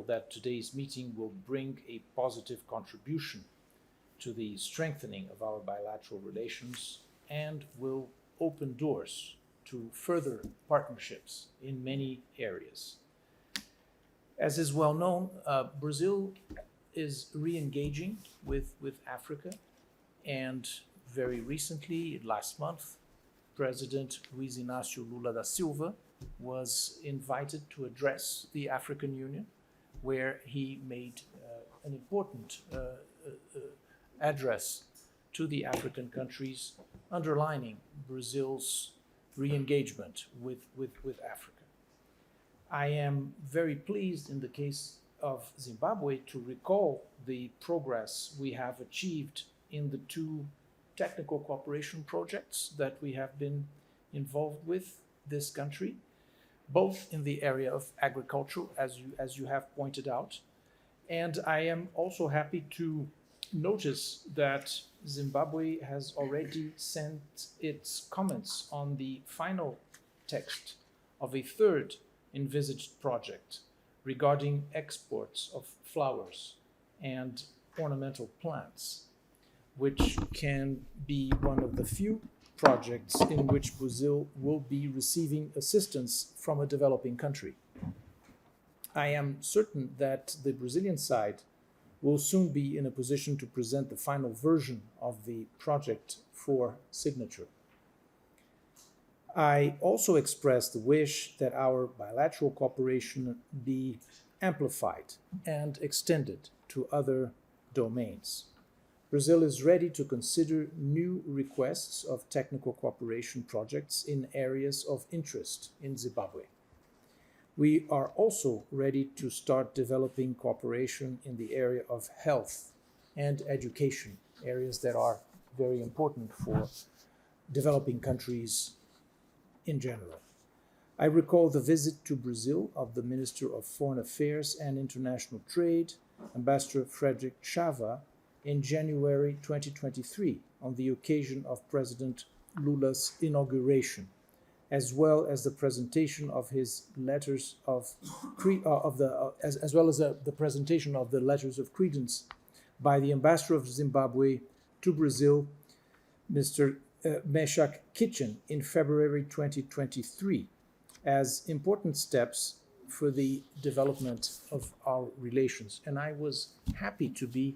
That today's meeting will bring a positive contribution to the strengthening of our bilateral relations and will open doors to further partnerships in many areas. As is well known, Brazil is re-engaging with Africa, and very recently, last month, President Luiz Inácio Lula da Silva was invited to address the African Union, where he made an important address to the African countries, underlining Brazil's re-engagement with Africa. I am very pleased in the case of Zimbabwe to recall the progress we have achieved in the two technical cooperation projects that we have been involved with this country, both in the area of agriculture, as you have pointed out. And I am also happy to notice that Zimbabwe has already sent its comments on the final text of a third envisaged project regarding exports of flowers and ornamental plants, which can be one of the few projects in which Brazil will be receiving assistance from a developing country. I am certain that the Brazilian side will soon be in a position to present the final version of the project for signature. I also express the wish that our bilateral cooperation be amplified and extended to other domains. Brazil is ready to consider new requests of technical cooperation projects in areas of interest in Zimbabwe. We are also ready to start developing cooperation in the area of health and education, areas that are very important for developing countries in general. I recall the visit to Brazil of the Minister of Foreign Affairs and International Trade, Ambassador Frederick Chava, in January 2023 on the occasion of President Lula's inauguration, as well as the presentation of his letters as well as the presentation of the letters of credence by the Ambassador of Zimbabwe to Brazil, Mr. Meshach Kitchen, in February 2023, as important steps for the development of our relations. And I was happy to be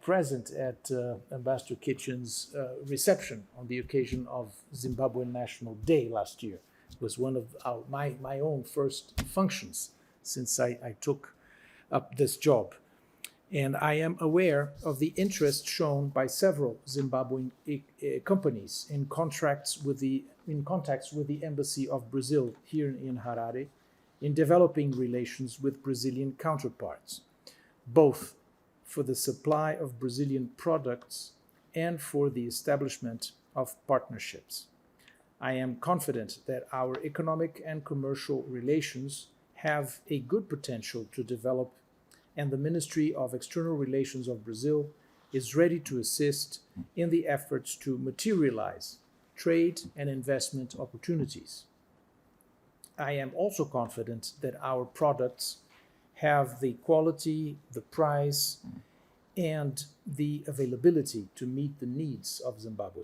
present at Ambassador Kitchen's reception on the occasion of Zimbabwean National Day last year. It was one of my own first functions since I took up this job. And I am aware of the interest shown by several Zimbabwean companies in contacts with the Embassy of Brazil here in Harare in developing relations with Brazilian counterparts, both for the supply of Brazilian products and for the establishment of partnerships. I am confident that our economic and commercial relations have a good potential to develop, and the Ministry of External Relations of Brazil is ready to assist in the efforts to materialize trade and investment opportunities. I am also confident that our products have the quality, the price, and the availability to meet the needs of Zimbabwe.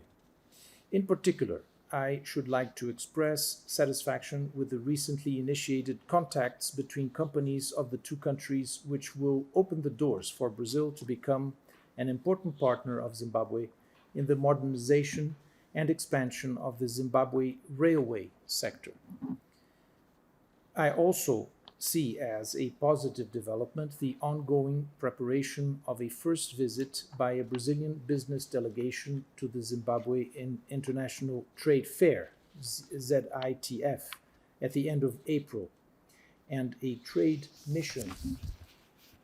In particular, I should like to express satisfaction with the recently initiated contacts between companies of the two countries, which will open the doors for Brazil to become an important partner of Zimbabwe in the modernization and expansion of the Zimbabwe railway sector. I also see as a positive development the ongoing preparation of a first visit by a Brazilian business delegation to the Zimbabwe International Trade Fair, ZITF, at the end of April, and a trade mission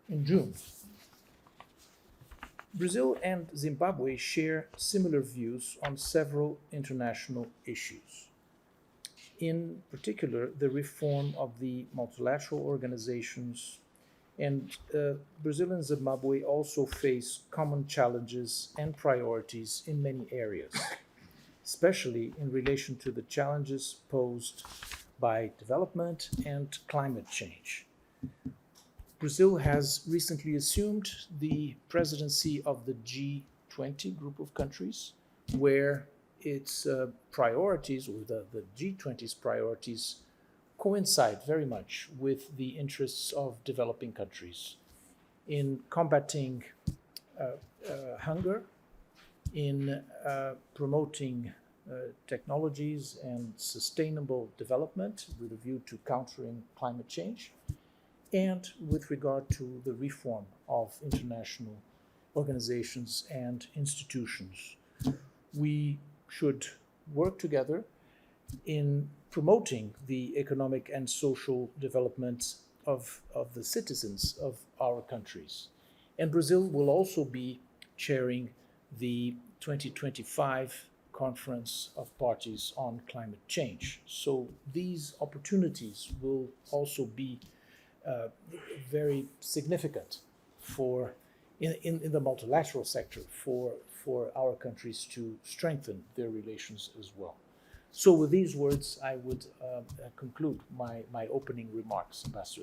in June. Brazil and Zimbabwe share similar views on several international issues. In particular, the reform of the multilateral organizations, and Brazil and Zimbabwe also face common challenges and priorities in many areas, especially in relation to the challenges posed by development and climate change. Brazil has recently assumed the presidency of the G20 group of countries, where its priorities, or the G20's priorities, coincide very much with the interests of developing countries in combating hunger, in promoting technologies and sustainable development with a view to countering climate change, and with regard to the reform of international organizations and institutions. We should work together in promoting the economic and social development of the citizens of our countries. And Brazil will also be chairing the 2025 Conference of Parties on Climate Change. So these opportunities will also be very significant for in the multilateral sector for our countries to strengthen their relations as well. So with these words, I would conclude my opening remarks, Ambassador.